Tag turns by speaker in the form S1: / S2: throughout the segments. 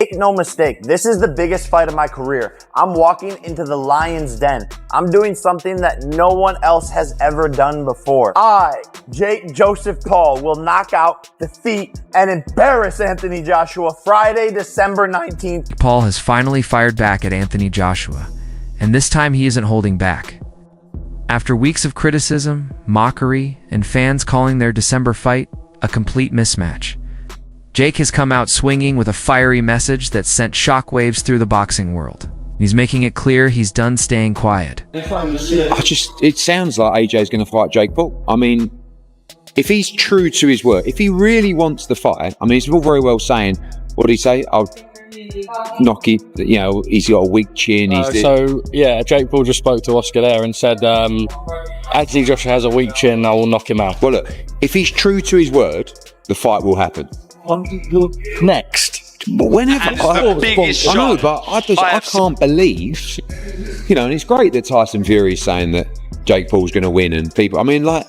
S1: Make no mistake, this is the biggest fight of my career. I'm walking into the lion's den. I'm doing something that no one else has ever done before. I, Jake Joseph Paul, will knock out, defeat, and embarrass Anthony Joshua Friday, December 19th.
S2: Paul has finally fired back at Anthony Joshua, and this time he isn't holding back. After weeks of criticism, mockery, and fans calling their December fight a complete mismatch, Jake has come out swinging with a fiery message that sent shockwaves through the boxing world. He's making it clear he's done staying quiet.
S3: It sounds like AJ's going to fight Jake Paul. I mean, if he's true to his word, if he really wants the fight, I mean, he's all very well saying, what did he say? I'll knock it, you know, he's got a weak chin.
S4: Jake Paul just spoke to Oscar there and said, Anthony Joshua has a weak chin, I will knock him out.
S3: Well, look, if he's true to his word, the fight will happen.
S4: Next.
S3: But whenever I know, but I can't believe, you know, and it's great that Tyson Fury is saying that Jake Paul's going to win, and people, I mean, like,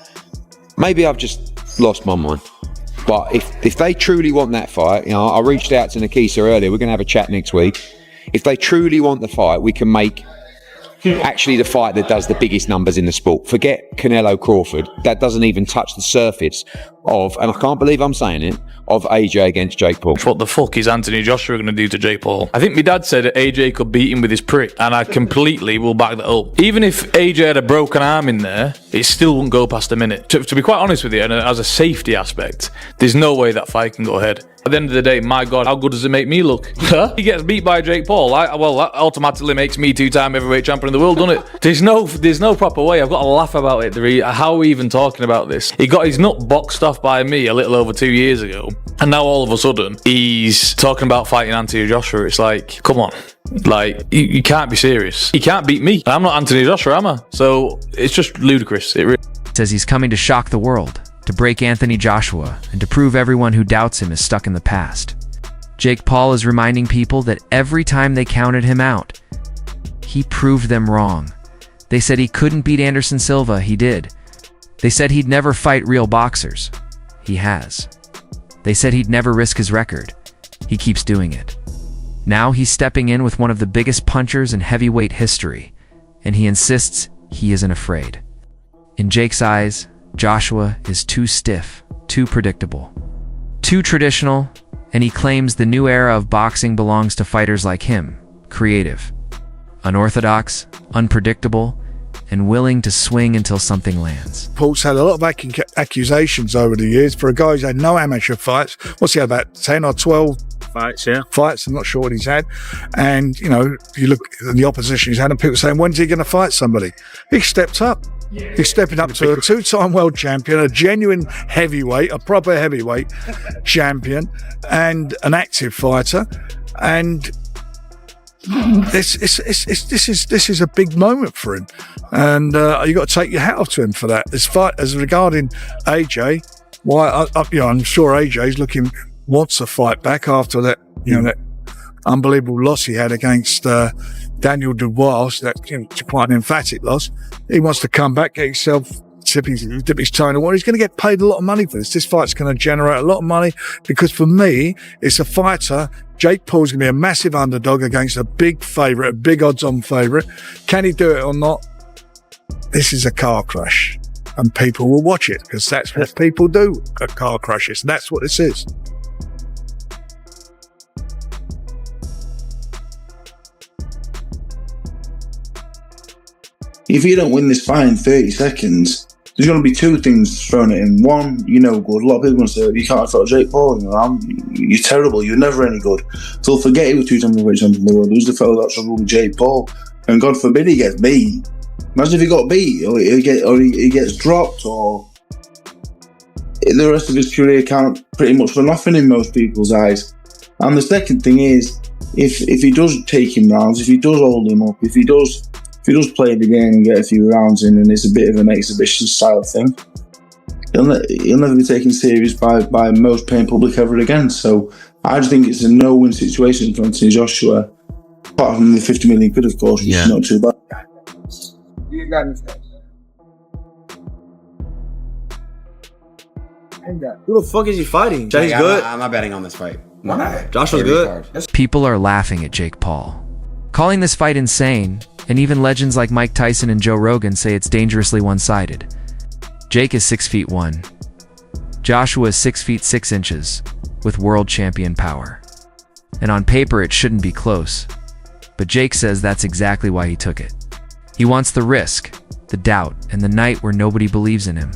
S3: maybe I've just lost my mind. But if they truly want that fight, you know, I reached out to Nikisa earlier, we're going to have a chat next week. If they truly want the fight, we can make actually the fight that does the biggest numbers in the sport. Forget Canelo Crawford. That doesn't even touch the surface of, and I can't believe I'm saying it, of AJ against Jake Paul.
S5: What the fuck is Anthony Joshua going to do to Jake Paul? I think my dad said that AJ could beat him with his prick, and I completely will back that up. Even if AJ had a broken arm in there, it still wouldn't go past a minute. To be quite honest with you, and as a safety aspect, there's no way that fight can go ahead. At the end of the day, my God, how good does it make me look? He gets beat by Jake Paul. That automatically makes me two-time heavyweight champion of the world, doesn't it? There's no proper way. I've got to laugh about it. How are we even talking about this? He got his nut boxed off by me a little over 2 years ago, and now all of a sudden he's talking about fighting Anthony Joshua. It's like, come on, like you can't be serious. He can't beat me. I'm not Anthony Joshua, am I? So it's just ludicrous. It really
S2: Says he's coming to shock the world, to break Anthony Joshua, and to prove everyone who doubts him is stuck in the past. Jake Paul is reminding people that every time they counted him out, he proved them wrong. They said he couldn't beat Anderson Silva, he did. They said he'd never fight real boxers. He has. They said he'd never risk his record. He keeps doing it. Now he's stepping in with one of the biggest punchers in heavyweight history, and he insists he isn't afraid. In Jake's eyes, Joshua is too stiff, too predictable, too traditional, and he claims the new era of boxing belongs to fighters like him, creative, unorthodox, unpredictable, and willing to swing until something lands.
S6: Paul's had a lot of accusations over the years. For a guy who's had no amateur fights, what's he had, about 10 or 12
S4: fights, yeah.
S6: Fights, I'm not sure what he's had. And, you know, you look at the opposition he's had and people saying, when's he going to fight somebody? He stepped up. He's stepping up to a two-time world champion, a genuine heavyweight, a proper heavyweight champion, and an active fighter. And this is a big moment for him, and you got to take your hat off to him for that. As regarding AJ, I'm sure AJ's wants a fight back after that, that unbelievable loss he had against Daniel Dubois. That's quite an emphatic loss. He wants to come back, get himself dip his toe in the water. He's going to get paid a lot of money for this. This fight's going to generate a lot of money because for me, it's a fighter. Jake Paul's going to be a massive underdog against a big favourite, a big odds-on favourite. Can he do it or not? This is a car crash, and people will watch it because that's what people do at car crashes. That's what this is.
S7: If you don't win this fight in 30 seconds, there's going to be two things thrown at him. One, good. A lot of people are going to say, you can't fight Jake Paul. You're terrible. You're never any good. So forget he was two-time heavyweight champion of the world. Who's the fellow that struggled with Jake Paul? And God forbid he gets beat. Imagine if he got beat, or he gets dropped, or the rest of his career count pretty much for nothing in most people's eyes. And the second thing is, if he does take him rounds, if he does hold him up, if he does play the game and get a few rounds in, and it's a bit of an exhibition style thing, he'll never be taken serious by most paying public ever again. So I just think it's a no-win situation for Anthony Joshua, apart from the 50 million quid, of course, which is not too bad.
S8: Who the fuck is he fighting?
S9: He's good. I'm not betting on this fight.
S3: Joshua's good.
S2: People are laughing at Jake Paul, calling this fight insane, and even legends like Mike Tyson and Joe Rogan say it's dangerously one-sided. Jake is 6'1". Joshua is 6'6" with world champion power. And on paper it shouldn't be close, but Jake says that's exactly why he took it. He wants the risk, the doubt, and the night where nobody believes in him.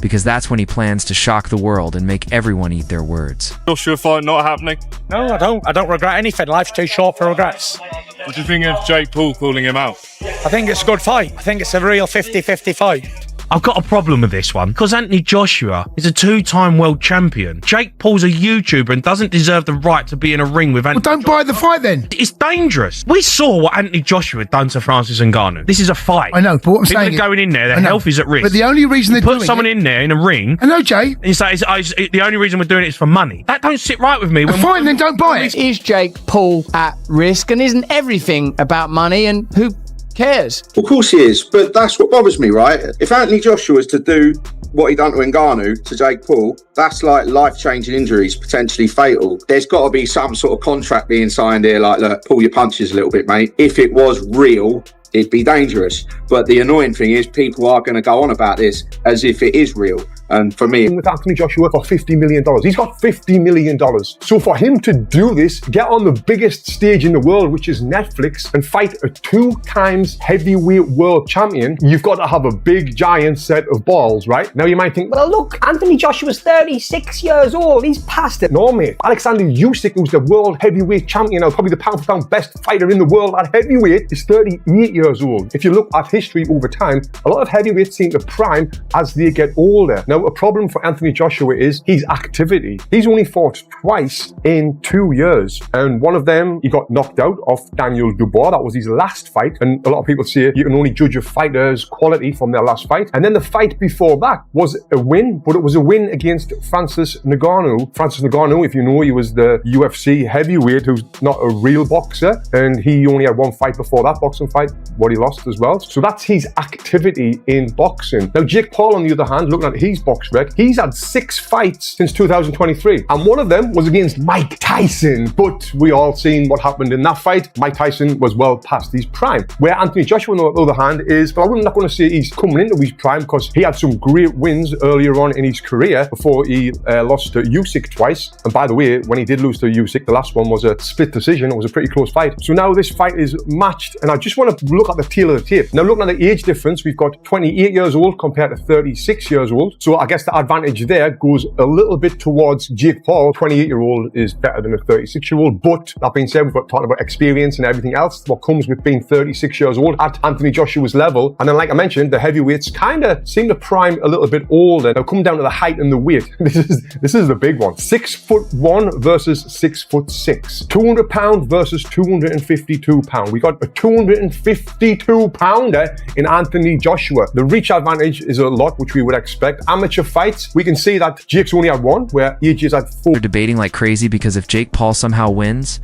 S2: Because that's when he plans to shock the world and make everyone eat their words.
S8: Joshua fight not happening?
S9: No, I don't. I don't regret anything. Life's too short for regrets.
S8: What do you think of Jake Paul calling him out?
S9: I think it's a good fight. I think it's a real 50-50 fight.
S10: I've got a problem with this one because Anthony Joshua is a two-time world champion. Jake Paul's a YouTuber and doesn't deserve the right to be in a ring with Anthony.
S11: Well, don't buy the fight then.
S10: It's dangerous. We saw what Anthony Joshua done to Francis Ngannou. This is a fight.
S11: I know, but what I'm
S10: People
S11: saying
S10: are going in there, their health is at risk.
S11: But the only reason they're
S10: put
S11: doing
S10: someone in there in a ring.
S11: I know, Jay.
S10: And you say the only reason we're doing it is for money. That don't sit right with me.
S11: Fine, then don't buy it.
S12: Is Jake Paul at risk, and isn't everything about money, and who cares?
S13: Of course he is, but that's what bothers me, right? If Anthony Joshua was to do what he done to Ngannou to Jake Paul, that's like life-changing injuries, potentially fatal. There's got to be some sort of contract being signed here, like, look, pull your punches a little bit, mate. If it was real, it'd be dangerous. But the annoying thing is people are going to go on about this as if it is real. And for me,
S14: with Anthony Joshua for $50 million, he's got $50 million. So for him to do this, get on the biggest stage in the world, which is Netflix, and fight a 2 times heavyweight world champion, you've got to have a big, giant set of balls, right? Now you might think, well, look, Anthony Joshua's 36 years old. He's past it. No, mate. Alexander Usyk, who's the world heavyweight champion, probably the pound-for-pound best fighter in the world at heavyweight, is 38 years old. If you look at history over time, a lot of heavyweights seem to prime as they get older. Now, a problem for Anthony Joshua is his activity. He's only fought twice in 2 years, and one of them he got knocked out off Daniel Dubois. That was his last fight, and a lot of people say you can only judge a fighter's quality from their last fight. And then the fight before that was a win, but it was a win against Francis Ngannou. Francis Ngannou, if you know, he was the UFC heavyweight who's not a real boxer, and he only had one fight before that boxing fight, what he lost as well. So that's his activity in boxing. Now, Jake Paul, on the other hand, looking at his box rec, he's had 6 fights since 2023, and one of them was against Mike Tyson. But we all seen what happened in that fight. Mike Tyson was well past his prime. Where Anthony Joshua, on the other hand, is, but I'm not going to say he's coming into his prime, because he had some great wins earlier on in his career before he lost to Usyk twice. And by the way, when he did lose to Usyk, the last one was a split decision. It was a pretty close fight. So now this fight is matched, and I just want to look at the tail of the tape. Now, looking at the age difference, we've got 28 years old compared to 36 years old. So I guess the advantage there goes a little bit towards Jake Paul. 28-year-old is better than a 36-year-old. But that being said, we've got talking about experience and everything else, what comes with being 36 years old at Anthony Joshua's level. And then, like I mentioned, the heavyweights kind of seem to prime a little bit older. Now, come down to the height and the weight. This is the big one. 6'1" versus 6'6". 200 pound versus 252 pound. We got a 252 pounder in Anthony Joshua. The reach advantage is a lot, which we would expect. Amateur fights, we can see that Jake's only had 1, where AJ's had 4.
S2: They're debating like crazy because if Jake Paul somehow wins,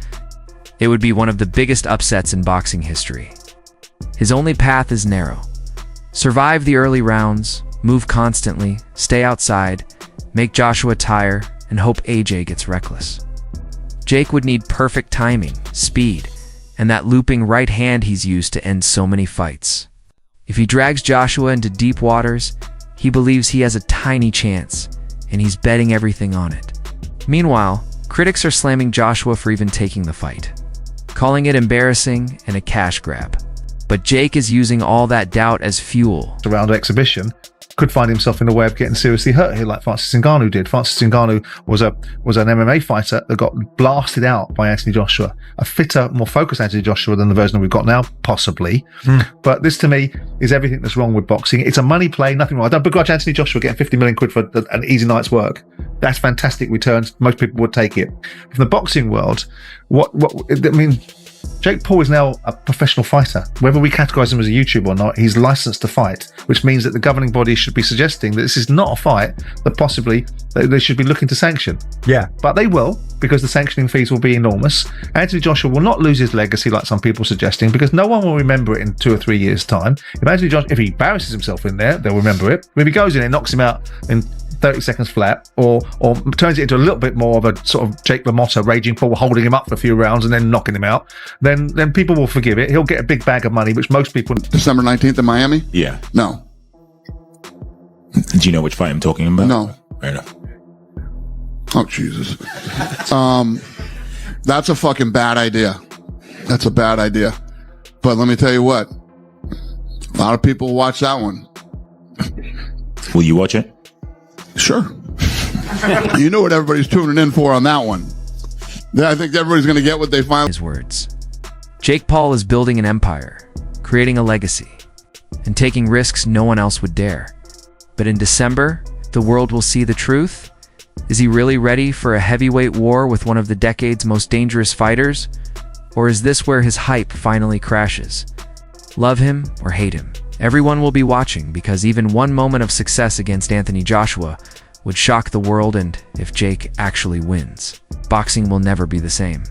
S2: it would be one of the biggest upsets in boxing history. His only path is narrow. Survive the early rounds, move constantly, stay outside, make Joshua tire, and hope AJ gets reckless. Jake would need perfect timing, speed, and that looping right hand he's used to end so many fights. If he drags Joshua into deep waters, he believes he has a tiny chance, and he's betting everything on it. Meanwhile, critics are slamming Joshua for even taking the fight, calling it embarrassing and a cash grab. But Jake is using all that doubt as fuel.
S15: Around exhibition, could find himself in the way of getting seriously hurt here, like Francis Ngannou did. Francis Ngannou was an MMA fighter that got blasted out by Anthony Joshua. A fitter, more focused Anthony Joshua than the version we've got now, possibly. But this, to me, is everything that's wrong with boxing. It's a money play, nothing wrong. I don't begrudge Anthony Joshua getting 50 million quid for an easy night's work. That's fantastic returns. Most people would take it. From the boxing world, Jake Paul is now a professional fighter. Whether we categorise him as a YouTuber or not, he's licensed to fight, which means that the governing body should be suggesting that this is not a fight that possibly they should be looking to sanction. Yeah. But they will, because the sanctioning fees will be enormous. Anthony Joshua will not lose his legacy like some people are suggesting, because no one will remember it in 2 or 3 years' time. If he embarrasses himself in there, they'll remember it. If he goes in and knocks him out in 30 seconds flat, or turns it into a little bit more of a sort of Jake LaMotta, Raging Paul, holding him up for a few rounds and then knocking him out, then people will forgive it. He'll get a big bag of money, which most people...
S16: December 19th in Miami?
S17: Yeah.
S16: No.
S17: Do you know which fight I'm talking about?
S16: No.
S17: Fair enough.
S16: Oh, Jesus. That's a fucking bad idea. That's a bad idea. But let me tell you what. A lot of people watch that one.
S17: Will you watch it?
S16: Sure. You know what everybody's tuning in for on that one. I think everybody's going to get what they find.
S2: His words. Jake Paul is building an empire, creating a legacy, and taking risks no one else would dare. But in December, the world will see the truth. Is he really ready for a heavyweight war with one of the decade's most dangerous fighters? Or is this where his hype finally crashes? Love him or hate him, everyone will be watching, because even one moment of success against Anthony Joshua would shock the world, and if Jake actually wins, boxing will never be the same.